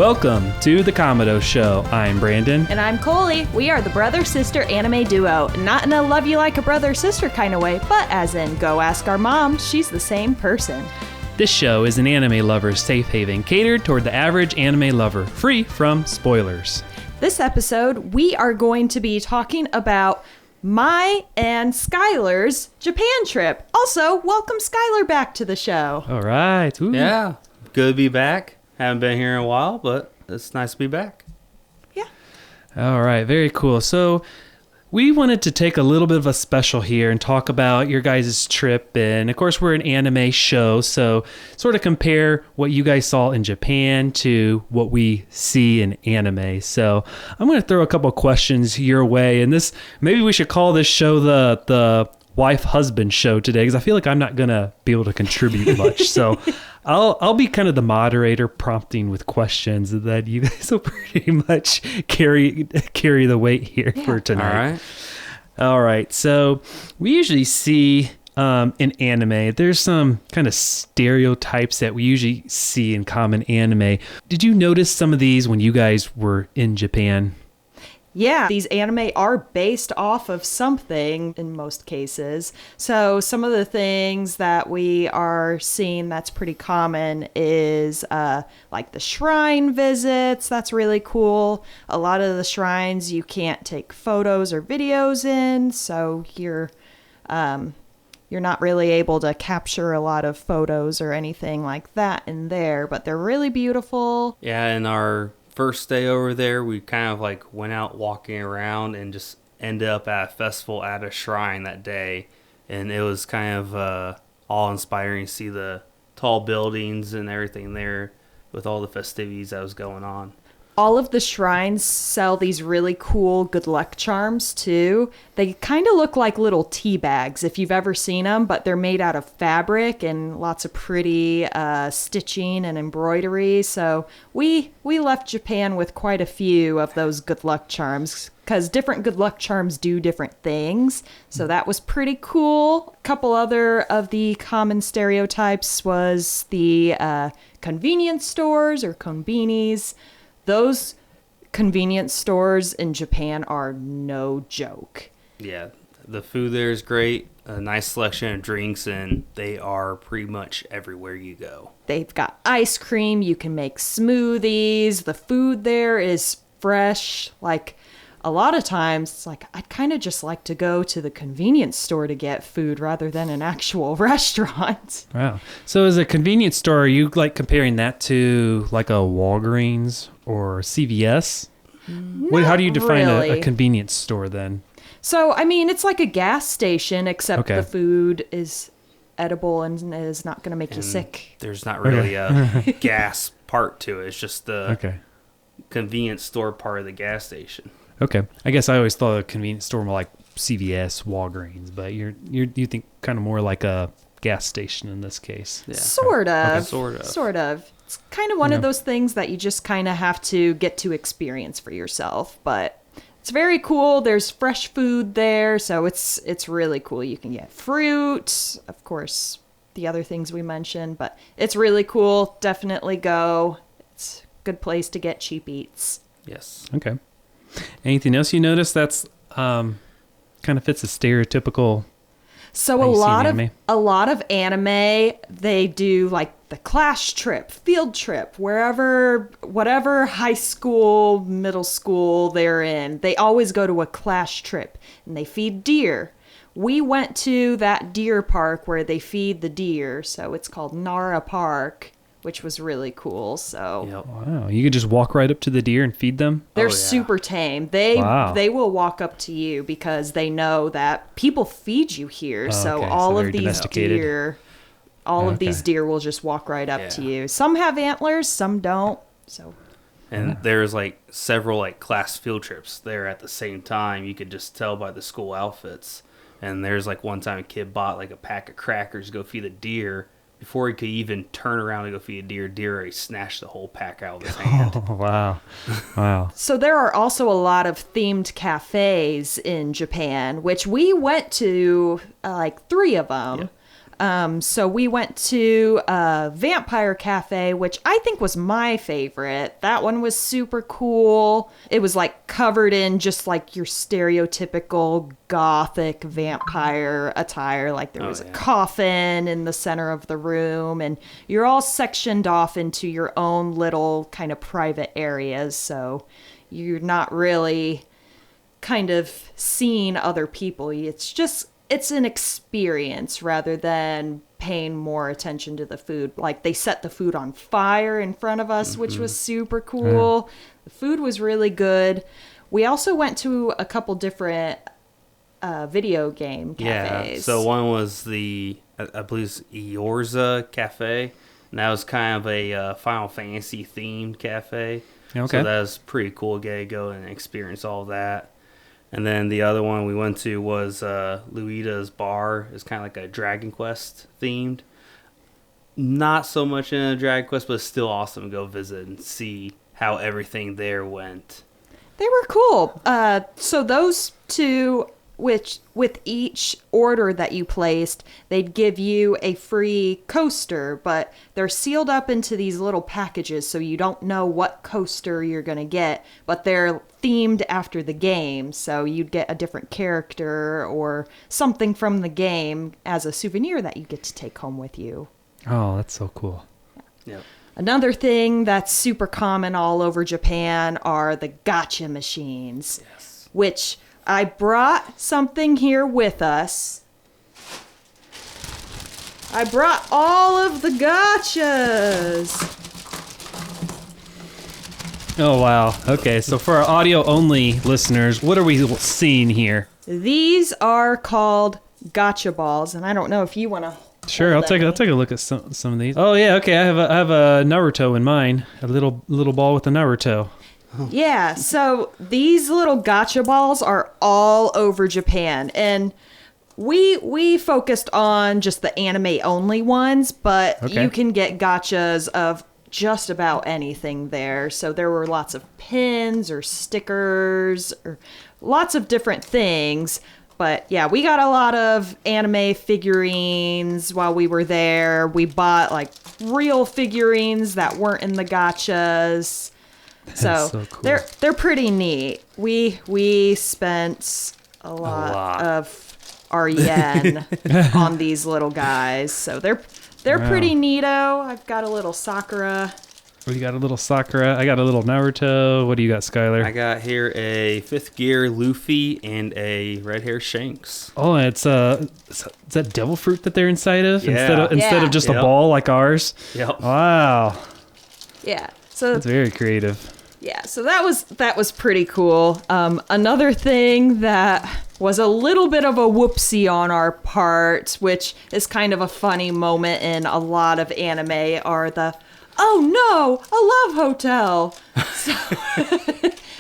Welcome to the Kamado Show. I'm Brandon. And I'm Coley. We are the brother-sister anime duo. Not in a love you like a brother-sister kind of way, but as in go ask our mom, she's the same person. This show is an anime lover's safe haven catered toward the average anime lover, free from spoilers. This episode, we are going to be talking about my and Skyler's Japan trip. Also, welcome Skyler back to the show. All right. Ooh. Yeah, good to be back. Haven't been here in a while, but it's nice to be back. Yeah. All right. Very cool. So we wanted to take a little bit of a special here and talk about your guys' trip. And of course, we're an anime show, so sort of compare what you guys saw in Japan to what we see in anime. So I'm going to throw a couple questions your way. And this, maybe we should call this show the wife-husband show today, because I feel like I'm not going to be able to contribute much. So I'll be kind of the moderator, prompting with questions that you guys will pretty much carry the weight here for tonight. All right. So we usually see in anime, there's some kind of stereotypes that we usually see in common anime. Did you notice some of these when you guys were in Japan? Yeah, these anime are based off of something in most cases. So some of the things that we are seeing that's pretty common is like the shrine visits. That's really cool. A lot of the shrines you can't take photos or videos in, so you're not really able to capture a lot of photos or anything like that in there, but they're really beautiful. Yeah, and our first day over there, we kind of like went out walking around and just ended up at a festival at a shrine that day, and it was kind of awe-inspiring to see the tall buildings and everything there with all the festivities that was going on. All of the shrines sell these really cool good luck charms too. They kind of look like little tea bags if you've ever seen them, but they're made out of fabric and lots of pretty stitching and embroidery. So we left Japan with quite a few of those good luck charms, because different good luck charms do different things. So that was pretty cool. A couple other of the common stereotypes was the convenience stores or konbinis. Those convenience stores in Japan are no joke. Yeah, the food there is great, a nice selection of drinks, and they are pretty much everywhere you go. They've got ice cream, you can make smoothies, the food there is fresh. Like, a lot of times, it's like, I'd kind of just like to go to the convenience store to get food rather than an actual restaurant. Wow. So as a convenience store, are you like comparing that to like a Walgreens or CVS? How do you define a convenience store then? So, I mean, it's like a gas station, except the food is edible and is not going to make you sick. There's not really a gas part to it. It's just the convenience store part of the gas station. Okay. I guess I always thought a convenience store more like CVS, Walgreens, but you think kind of more like a gas station in this case. Yeah. Sort of. Okay. Sort of. It's kind of one of those things that you just kind of have to get to experience for yourself, but it's very cool. There's fresh food there, so it's really cool. You can get fruit, of course, the other things we mentioned, but it's really cool. Definitely go. It's a good place to get cheap eats. Yes. Okay. Anything else you notice that's kind of fits a stereotypical? So a lot of anime, they do like the class trip, field trip, whatever high school, middle school they're in. They always go to a class trip and they feed deer. We went to that deer park where they feed the deer, so it's called Nara Park, which was really cool. So wow, you could just walk right up to the deer and feed them? They're super tame. They will walk up to you because they know that people feed you here. So all of these deer, of these deer will just walk right up to you. Some have antlers, some don't. So and there's like several like class field trips there at the same time. You could just tell by the school outfits. And there's like one time a kid bought like a pack of crackers to go feed a deer. Before he could even turn around to go feed a deer already snatched the whole pack out of his hand. Oh, wow. So there are also a lot of themed cafes in Japan, which we went to like 3 of them. So we went to a vampire cafe, which I think was my favorite. That one was super cool. It was like covered in just like your stereotypical gothic vampire attire. Like there was a coffin in the center of the room, and you're all sectioned off into your own little kind of private areas. So you're not really kind of seeing other people. It's an experience rather than paying more attention to the food. Like they set the food on fire in front of us, which was super cool. The food was really good. We also went to a couple different video game cafes. Yeah, so one was I believe it's Eorza Cafe, and that was kind of a Final Fantasy themed cafe. Okay. So that was pretty cool to go and experience all that. And then the other one we went to was Luida's Bar. It's kind of like a Dragon Quest themed. Not so much in a Dragon Quest, but it's still awesome to go visit and see how everything there went. They were cool. So those two, which with each order that you placed, they'd give you a free coaster, but they're sealed up into these little packages, so you don't know what coaster you're going to get, but they're themed after the game, so you'd get a different character or something from the game as a souvenir that you get to take home with you. Oh, that's so cool. Yep. Another thing that's super common all over Japan are the gacha machines, which I brought something here with us. I brought all of the gachas. Oh, wow. Okay, so for our audio-only listeners, what are we seeing here? These are called gacha balls, and I don't know if you want to. Sure, I'll take a look at some of these. Oh yeah, okay. I have a Naruto in mine. A little ball with a Naruto. Yeah, so these little gacha balls are all over Japan, and we focused on just the anime only ones, but Okay. you can get gachas of just about anything there. So there were lots of pins or stickers or lots of different things. But yeah, we got a lot of anime figurines while we were there. We bought like real figurines that weren't in the gachas. So cool. they're pretty neat. We spent a lot of our yen on these little guys. So they're pretty neato. I've got a little Sakura. Well, you got a little Sakura. I got a little Naruto. What do you got, Skylar? I got here a 5th gear Luffy and a red hair Shanks. Oh, is that devil fruit that they're inside of? Yeah. Instead of just a Yep. ball like ours? Yep. Wow. Yeah. So That's very creative. yeah, so that was pretty cool. Another thing that was a little bit of a whoopsie on our part, which is kind of a funny moment in a lot of anime, are the "oh no, a love hotel."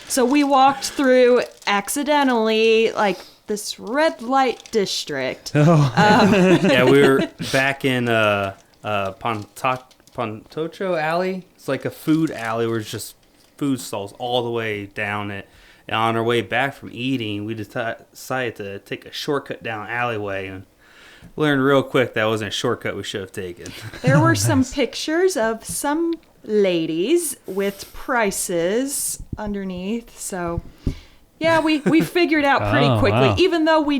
So we walked through accidentally like this red light district. Yeah, we were back in Pontocho Alley. It's like a food alley where it's just food stalls all the way down it. And on our way back from eating, we decided to take a shortcut down alleyway and learned real quick that wasn't a shortcut we should have taken. There were some pictures of some ladies with prices underneath. So, yeah, we figured out pretty quickly. Wow. Even though we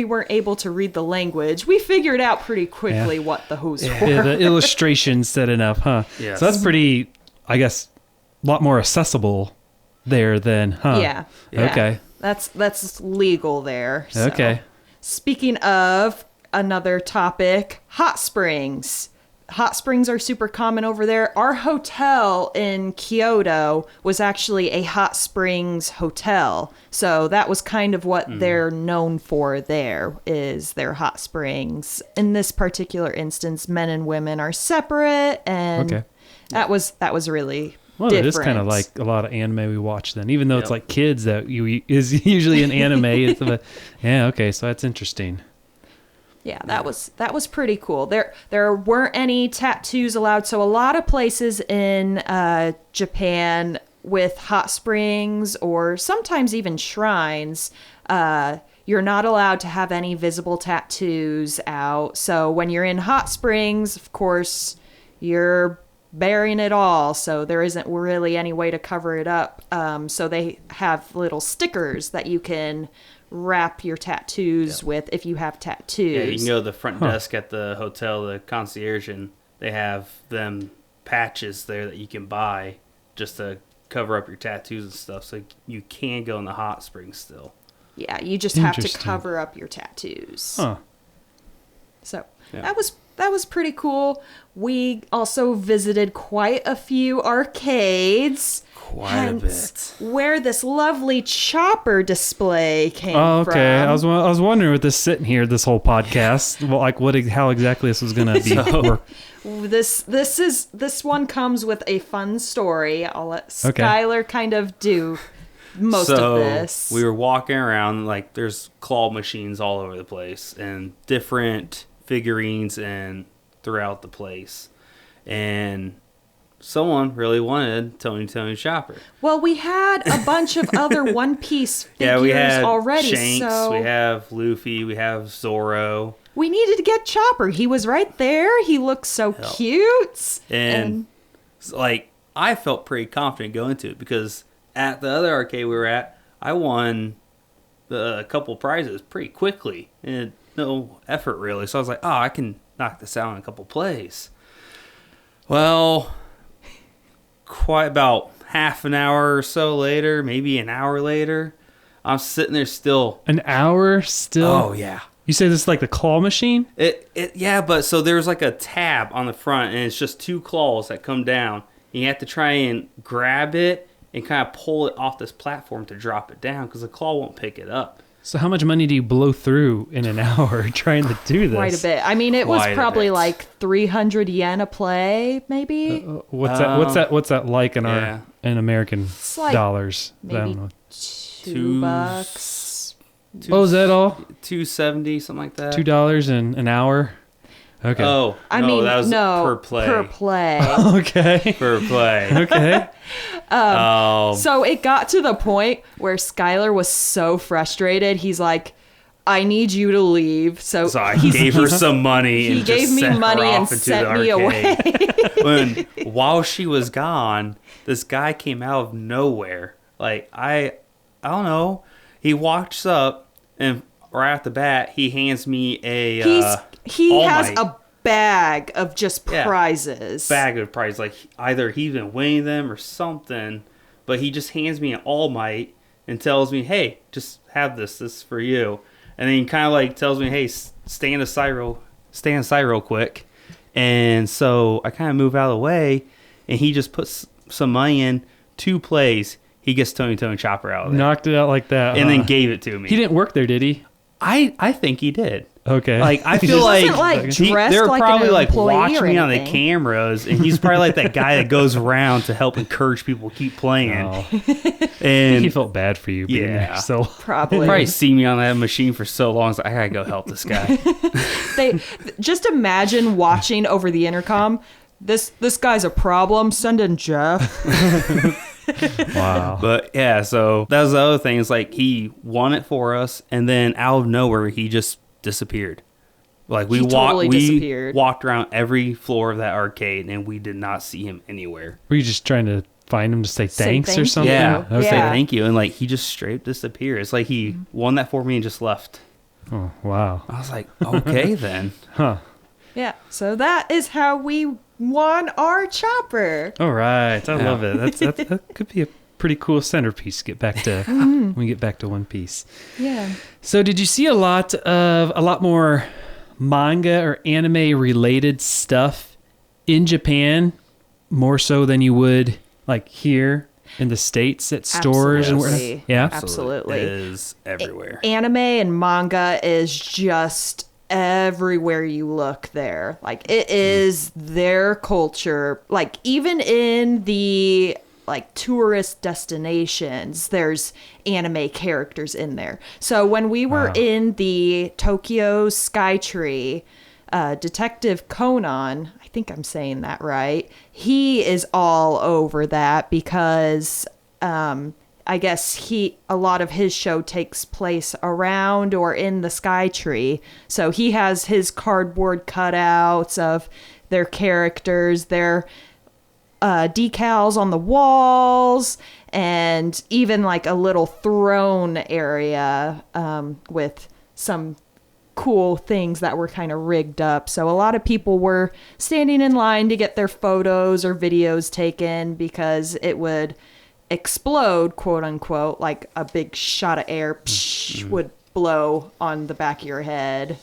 weren't able to read the language, we figured out pretty quickly what those were. Yeah, the illustrations set it up, huh? Yes. So that's pretty, I guess, a lot more accessible there then, huh? Yeah. Okay. That's legal there. So. Okay. Speaking of another topic, hot springs. Hot springs are super common over there. Our hotel in Kyoto was actually a hot springs hotel. So that was kind of what they're known for there, is their hot springs. In this particular instance, men and women are separate, and Okay. that was really Well, different. it is kind of like a lot of anime we watch then, even though it's Yep. like kids that is usually an anime. Yeah, okay, so that's interesting. Yeah, that was pretty cool. There weren't any tattoos allowed, so a lot of places in Japan with hot springs or sometimes even shrines, You're not allowed to have any visible tattoos out. So when you're in hot springs, of course, you're burying it all. So there isn't really any way to cover it up. So they have little stickers that you can wrap your tattoos with if you have tattoos. Yeah, you can go to the front desk at the hotel, the concierge, and they have them patches there that you can buy just to cover up your tattoos and stuff. So you can go in the hot springs still. Yeah, you just have to Interesting. cover up your tattoos. Huh. So Yeah. that was pretty cool. We also visited quite a few arcades. Quite hence a bit. Where this lovely chopper display came Oh, okay. from. I was wondering with this sitting here this whole podcast, well, like how exactly this was going to be. So- This one comes with a fun story. I'll let Skylar kind of do most of this. We were walking around, like there's claw machines all over the place and different figurines and throughout the place. And someone really wanted Tony Chopper. Well, we had a bunch of other One Piece figures Yeah, we had already, Shanks, so we have Luffy, we have Zoro. we needed to get Chopper. He was right there. He looked so cute. And like I felt pretty confident going to it because at the other arcade we were at, I won a couple prizes pretty quickly and no effort really. So I was like, oh, I can knock this out in a couple plays. Well, quite about half an hour or so later, maybe an hour later, I'm sitting there still. An hour still? Oh yeah. You say this is like the claw machine? Yeah, but so there's like a tab on the front and it's just two claws that come down. You have to try and grab it and kind of pull it off this platform to drop it down because the claw won't pick it up. So how much money do you blow through in an hour trying to do this? Quite a bit. I mean, it was Quite a probably bit. like 300 yen a play, maybe. What's that like in Yeah. in American like dollars? I maybe don't know. $2. Oh, is that all? $2.70, something like that. $2 in an hour? Okay. Oh, I no, mean, that was no, per play. Per play. Okay. Per play. Okay. So it got to the point where Skylar was so frustrated. He's like, I need you to leave. So I gave her some money he and gave just me sent her money and off into sent the me arcade. away. While she was gone, this guy came out of nowhere. Like I don't know. He walks up and right off the bat, he hands me a. He All has Might. a bag of just Yeah. prizes. Bag of prizes. Like either he's been winning them or something, but he just hands me an All Might and tells me, "Hey, just have this. This is for you." And then he kind of like tells me, "Hey, stand aside real quick." And so I kind of move out of the way, and he just puts some money in 2 plays. He gets Tony Chopper out of there, Knocked it out like that. and then gave it to me. He didn't work there, did he? I think he did. Okay. Like I He feel just- like, wasn't, like, dressed they're like an probably like employee or watching me on the anything. cameras, and he's probably like that guy that goes around to help encourage people to keep playing. Oh. And He felt bad for you being Yeah. there. So Probably. probably see me on that machine for so long. So I gotta go help this guy. They just imagine watching over the intercom. This guy's a problem. Send in Jeff. wow. But yeah, so that was the other thing. Is like he won it for us, and then out of nowhere he just disappeared. Like we He totally we disappeared. walked around every floor of that arcade, and we did not see him anywhere. Were you just trying to find him to say thanks thank or you. something? Yeah, I was Okay. like, Yeah. thank you, and like he just straight disappeared. It's like he won that for me and just left. Oh, wow. I was like, okay then. Huh. Yeah. So that is how we won our chopper. All right. I Yeah. love it. That could be a pretty cool centerpiece. Get back to when we get back to One Piece. Yeah. So did you see a lot more manga or anime related stuff in Japan more so than you would like here in the States at stores and where? Absolutely. Yeah. Absolutely. It is everywhere. Anime and manga is just everywhere you look there. Like it is their culture. Like even in the like tourist destinations, there's anime characters in there. So when we were Wow. in the Tokyo Skytree, Detective Conan, I think I'm saying that right, he is all over that because I guess a lot of his show takes place around or in the Sky Tree. So he has his cardboard cutouts of their characters, their decals on the walls, and even like a little throne area with some cool things that were kind of rigged up. So a lot of people were standing in line to get their photos or videos taken because it would explode, quote unquote, like a big shot of air would blow on the back of your head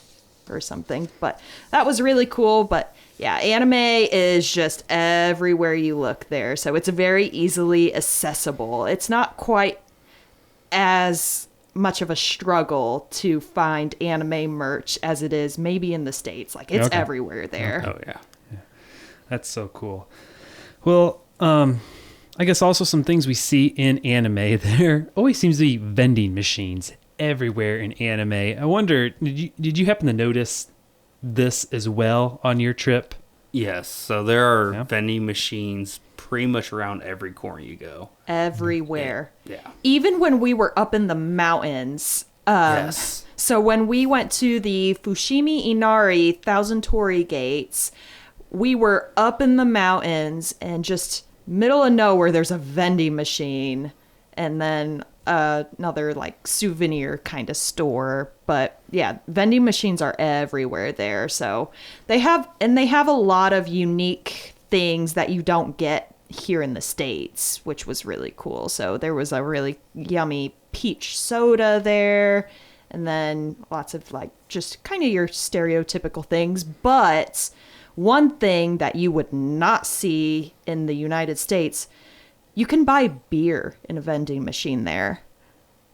or something. But that was really cool. But yeah, anime is just everywhere you look there. So it's very easily accessible. It's not quite as much of a struggle to find anime merch as it is maybe in the States. Like it's everywhere there. Oh yeah. That's so cool. Well, I guess also some things we see in anime, there always seems to be vending machines everywhere in anime. I wonder, did you happen to notice this as well on your trip? Yes. So there are vending machines pretty much around every corner you go. Everywhere. Yeah. Even when we were up in the mountains. Yes. So when we went to the Fushimi Inari Thousand Torii Gates, we were up in the mountains and just middle of nowhere, there's a vending machine and then another like souvenir kind of store. But yeah, vending machines are everywhere there. So they have a lot of unique things that you don't get here in the States, which was really cool. So there was a really yummy peach soda there, and then lots of like just kind of your stereotypical things. But one thing that you would not see in the United States, you can buy beer in a vending machine there.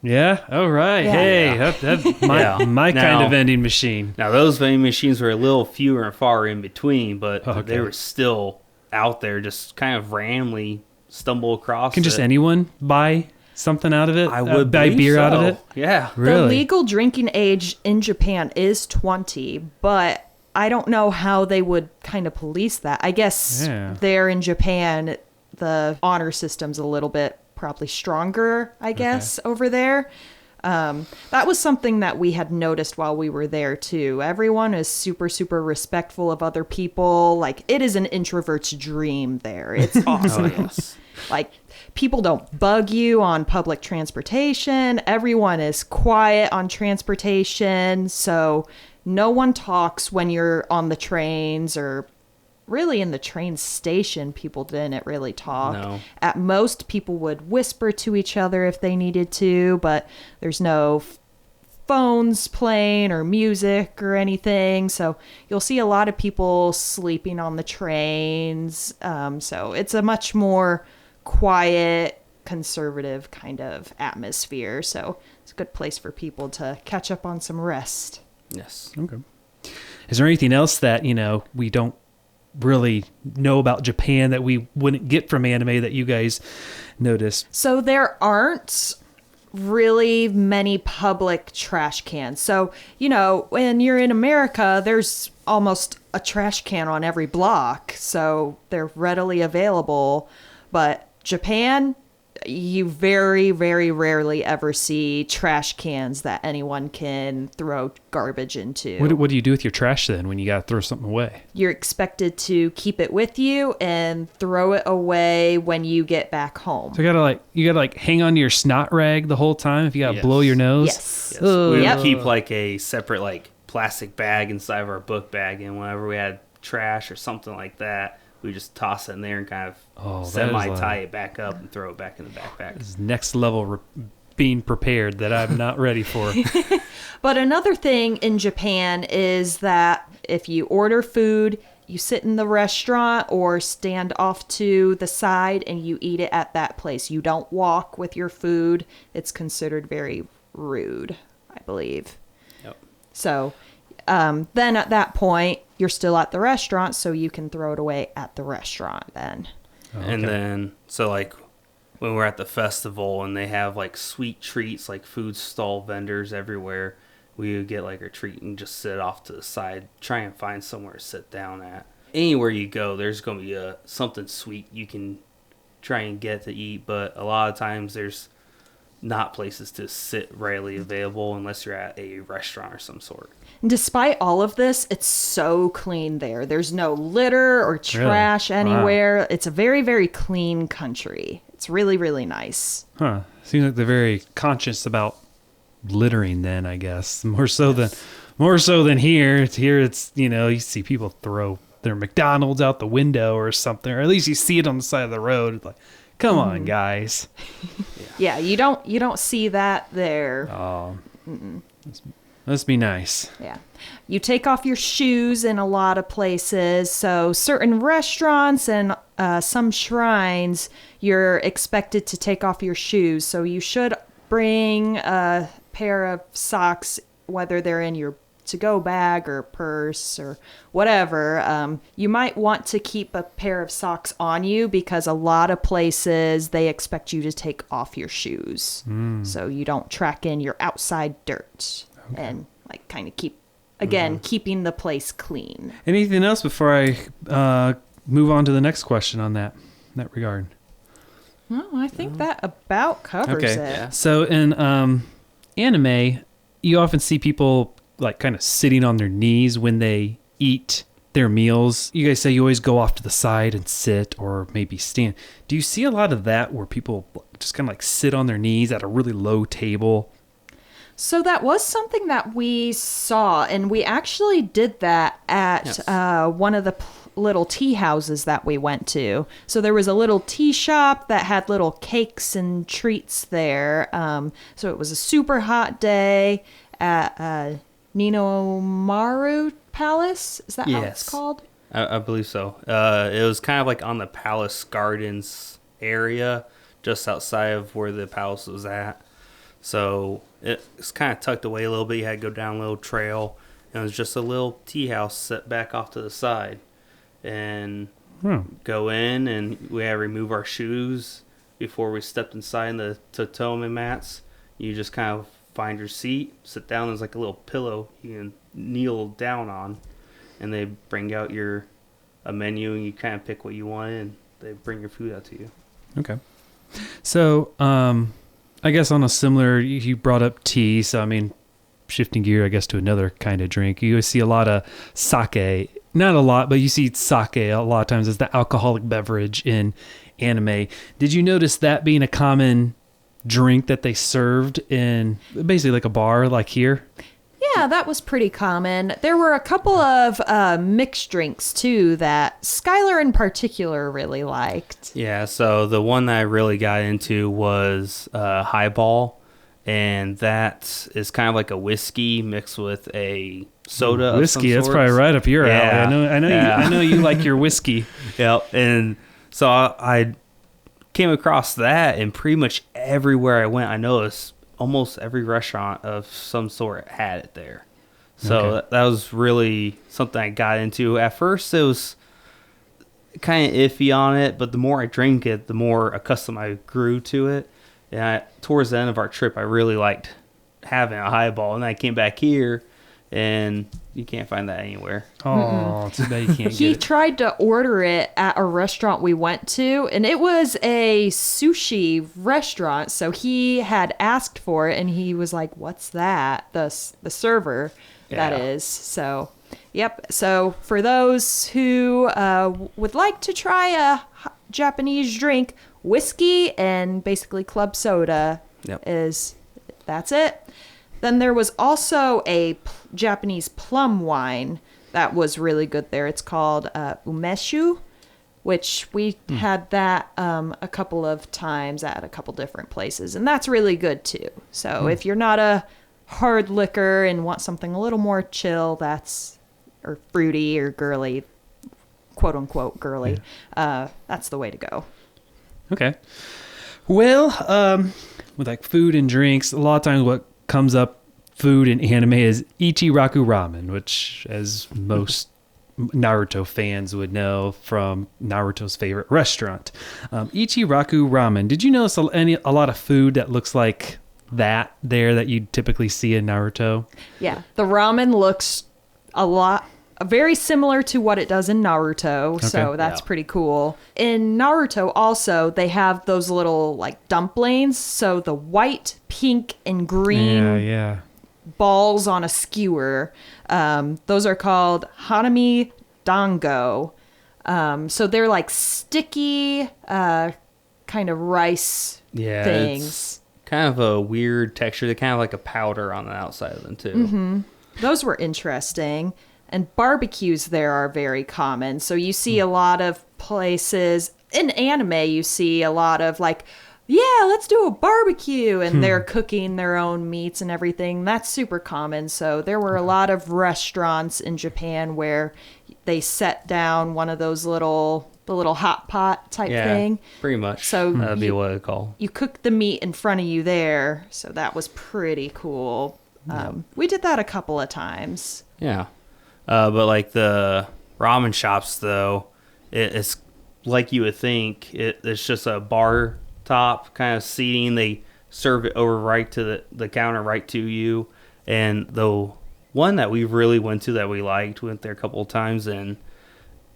Yeah. All right. Yeah. Hey, that's my kind of vending machine. Now those vending machines were a little fewer and far in between, but they were still out there, just kind of randomly stumble across. Can just anyone buy something out of it? I would buy beer out of so. it. Yeah. Really? The legal drinking age in Japan is 20, but I don't know how they would kind of police that. I guess there in Japan, the honor system's a little bit probably stronger, I guess, over there. That was something that we had noticed while we were there too. Everyone is super, super respectful of other people. Like, it is an introvert's dream there. It's awesome. Yes. Like, people don't bug you on public transportation. Everyone is quiet on transportation. So no one talks when you're on the trains, or really in the train station, people didn't really talk. No. At most, people would whisper to each other if they needed to, but there's no phones playing or music or anything. So you'll see a lot of people sleeping on the trains. So it's a much more quiet, conservative kind of atmosphere. So it's a good place for people to catch up on some rest. Yes. Okay. Is there anything else that, we don't really know about Japan that we wouldn't get from anime that you guys noticed? So there aren't really many public trash cans. So, when you're in America, there's almost a trash can on every block. So they're readily available. But Japan, you very, very rarely ever see trash cans that anyone can throw garbage into. What do you do with your trash then when you got to throw something away? You're expected to keep it with you and throw it away when you get back home. So you gotta hang on to your snot rag the whole time if you gotta blow your nose. Yes. We Yep. would keep like a separate plastic bag inside of our book bag, and whenever we had trash or something like that, we just toss it in there and kind of semi-tie it back up and throw it back in the backpack. This is next level being prepared that I'm not ready for. But another thing in Japan is that if you order food, you sit in the restaurant or stand off to the side and you eat it at that place. You don't walk with your food. It's considered very rude, I believe. Yep. So then at that point, you're still at the restaurant, so you can throw it away at the restaurant then. Oh, And then, when we're at the festival and they have sweet treats, food stall vendors everywhere, we would get our treat and just sit off to the side, try and find somewhere to sit down at. Anywhere you go, there's going to be something sweet you can try and get to eat, but a lot of times there's not places to sit readily available unless you're at a restaurant or some sort. And despite all of this, it's so clean there. There's no litter or trash anywhere. Wow. It's a very, very clean country. It's really, really nice. Huh. Seems like they're very conscious about littering then, I guess. More so than here. Here it's, you see people throw their McDonald's out the window or something, or at least you see it on the side of the road. It's like, come on, guys. Yeah, you don't see that there. Oh. Must be nice. Yeah. You take off your shoes in a lot of places. So certain restaurants and some shrines, you're expected to take off your shoes. So you should bring a pair of socks, whether they're in your to-go bag or purse or whatever. You might want to keep a pair of socks on you because a lot of places, they expect you to take off your shoes. So you don't track in your outside dirt. Okay. And like kind of keeping the place clean. Anything else before I move on to the next question on that regard? No, I think that about covers it. Yeah. So in anime, you often see people like kind of sitting on their knees when they eat their meals. You guys say you always go off to the side and sit or maybe stand. Do you see a lot of that where people just kind of like sit on their knees at a really low table? So that was something that we saw, and we actually did that at one of the little tea houses that we went to. So there was a little tea shop that had little cakes and treats there. So it was a super hot day at Ninomaru Palace. Is that how it's called? I believe so. It was kind of like on the palace gardens area, just outside of where the palace was at. So it's kind of tucked away a little bit. You had to go down a little trail. And it was just a little tea house set back off to the side. And go in, and we had to remove our shoes before we stepped inside the tatami mats. You just kind of find your seat, sit down. There's like a little pillow you can kneel down on. And they bring out a menu, and you kind of pick what you want, and they bring your food out to you. Okay. So, I guess on a similar, you brought up tea, so I mean, shifting gear, I guess, to another kind of drink. You always see a lot of sake. Not a lot, but you see sake a lot of times as the alcoholic beverage in anime. Did you notice that being a common drink that they served in basically like a bar like here? Yeah, that was pretty common. There were a couple of mixed drinks, too, that Skyler in particular really liked. Yeah, so the one that I really got into was highball, and that is kind of like a whiskey mixed with a soda. Whiskey, that's probably right up your alley. I know you like your whiskey. Yep, and so I came across that, and pretty much everywhere I went, I noticed almost every restaurant of some sort had it there. So that was really something I got into. At first, it was kind of iffy on it, but the more I drank it, the more accustomed I grew to it. And towards the end of our trip, I really liked having a highball. And I came back here, and you can't find that anywhere. Oh, too bad you can't get it. He tried to order it at a restaurant we went to, and it was a sushi restaurant, so he had asked for it, and he was like, what's that? The server, that is. So, yep. So for those who would like to try a Japanese drink, whiskey and basically club soda that's it. Then there was also a Japanese plum wine that was really good there. It's called umeshu, which we had that a couple of times at a couple different places. And that's really good too. So if you're not a hard liquor and want something a little more chill, or fruity or girly, quote unquote girly, that's the way to go. Okay. Well, with like food and drinks, a lot of times what comes up food in anime is Ichiraku ramen, which, as most Naruto fans would know from Naruto's favorite restaurant, Ichiraku ramen. Did you notice a lot of food that looks like that there that you typically see in Naruto? Yeah, the ramen looks a lot very similar to what it does in Naruto, so that's pretty cool. In Naruto also, they have those little like dumplings, so the white, pink, and green balls on a skewer. Those are called hanami dango. So they're like sticky kind of rice things. It's kind of a weird texture. They're kind of like a powder on the outside of them too. Those were interesting. And barbecues there are very common. So you see a lot of places in anime, you see a lot of like, yeah, let's do a barbecue. And they're cooking their own meats and everything. That's super common. So there were a lot of restaurants in Japan where they set down one of those the little hot pot type thing. Pretty much. So that'd be what it's called. You cook the meat in front of you there. So that was pretty cool. We did that a couple of times. Yeah. But like the ramen shops, though, it's like you would think. It's just a bar top kind of seating. They serve it over right to the counter, right to you. And the one that we really went to that we went there a couple of times, and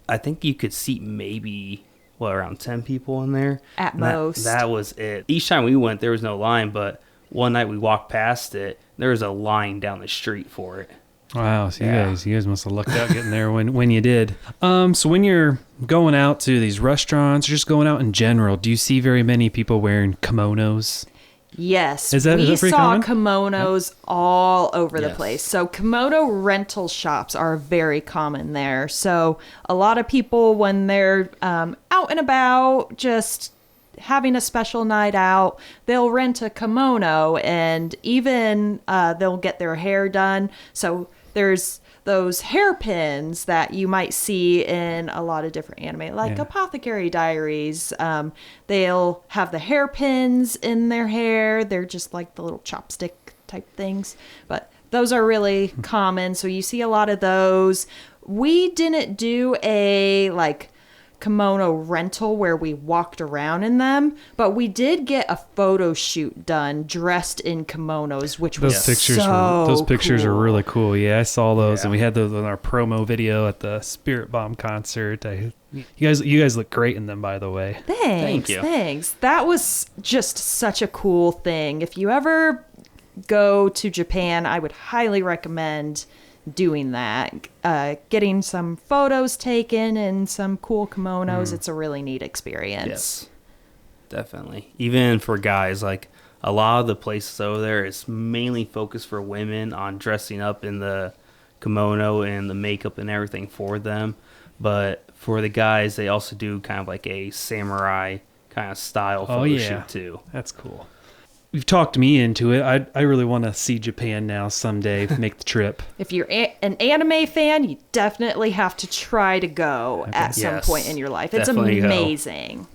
I think you could seat maybe, around 10 people in there? At most. That was it. Each time we went, there was no line, but one night we walked past it, there was a line down the street for it. Wow, so you guys must have lucked out getting there when you did. So when you're going out to these restaurants or just going out in general, do you see very many people wearing kimonos? Yes, is that we pretty saw common? All over the place. So Kamado rental shops are very common there. So a lot of people, when they're out and about, just having a special night out, they'll rent a kimono, and even they'll get their hair done. So there's those hairpins that you might see in a lot of different anime, like Apothecary Diaries. They'll have the hairpins in their hair. They're just like the little chopstick type things. But those are really common. So you see a lot of those. We didn't do a kimono rental where we walked around in them, but we did get a photo shoot done dressed in kimonos, which was those pictures cool. are really cool. Yeah, I saw those, and we had those on our promo video at the Spirit Bomb concert. You guys look great in them, by the way. Thank you. Thanks. That was just such a cool thing. If you ever go to Japan, I would highly recommend doing that, getting some photos taken and some cool kimonos. It's a really neat experience. Yes, definitely. Even for guys, like a lot of the places over there, it's mainly focused for women on dressing up in the kimono and the makeup and everything for them. But for the guys, they also do kind of like a samurai kind of style photo shoot too. That's cool. You've talked me into it. I really want to see Japan now someday, make the trip. If you're an anime fan, you definitely have to try to go at some point in your life. It's amazing.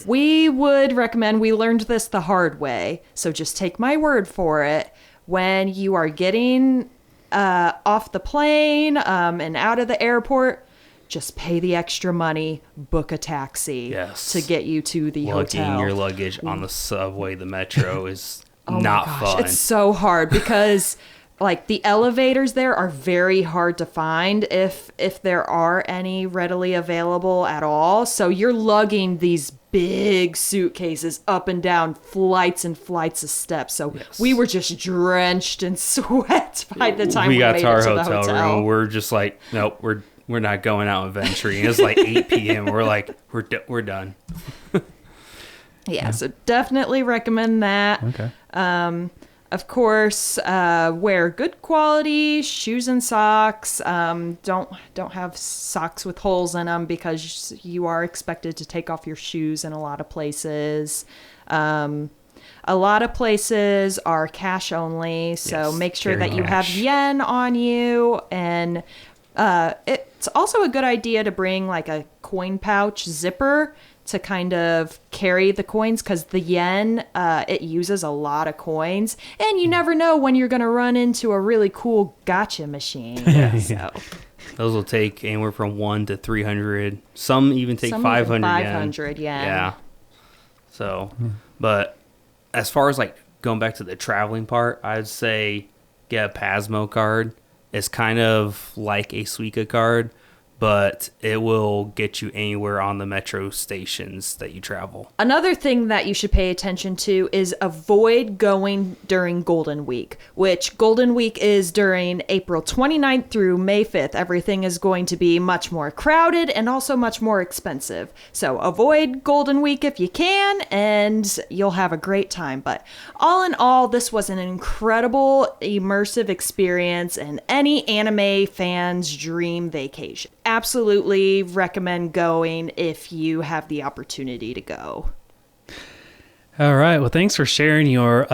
We would recommend, we learned this the hard way, so just take my word for it. When you are getting off the plane and out of the airport, just pay the extra money, book a taxi to get you to the hotel. Lugging your luggage on the subway, the metro is not fun. It's so hard because the elevators there are very hard to find if there are any readily available at all. So you're lugging these big suitcases up and down flights and flights of steps. So we were just drenched in sweat by the time we got made to our it to the hotel room. We're just like, nope, we're not going out and venturing. It's like 8 p.m. We're like, we're done. So definitely recommend that. Okay. Of course, wear good quality shoes and socks. Don't have socks with holes in them because you are expected to take off your shoes in a lot of places. A lot of places are cash only, so make sure that you have yen on you, and it's also a good idea to bring a coin pouch zipper to kind of carry the coins, because the yen, it uses a lot of coins, and you never know when you're going to run into a really cool gotcha machine. So those will take anywhere from 1 to 300. Some even take 500 yen. Yeah. So, but as far as going back to the traveling part, I'd say get a Pasmo card. It's kind of like a Suica card, but it will get you anywhere on the metro stations that you travel. Another thing that you should pay attention to is avoid going during Golden Week, which Golden Week is during April 29th through May 5th. Everything is going to be much more crowded and also much more expensive. So avoid Golden Week if you can, and you'll have a great time. But all in all, this was an incredible immersive experience and any anime fan's dream vacation. Absolutely recommend going if you have the opportunity to go. All right. Well, thanks for sharing your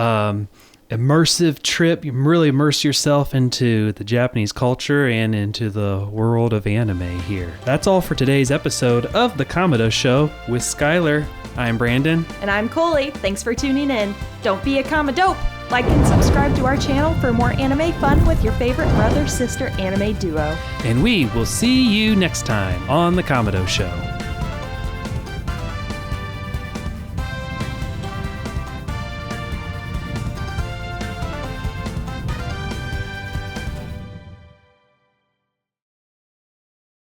immersive trip. You really immerse yourself into the Japanese culture and into the world of anime here. That's all for today's episode of The Kamado Show with Skyler. I'm Brandon. And I'm Coley. Thanks for tuning in. Don't be a Kamado. Like and subscribe to our channel for more anime fun with your favorite brother-sister anime duo. And we will see you next time on The Kamado Show.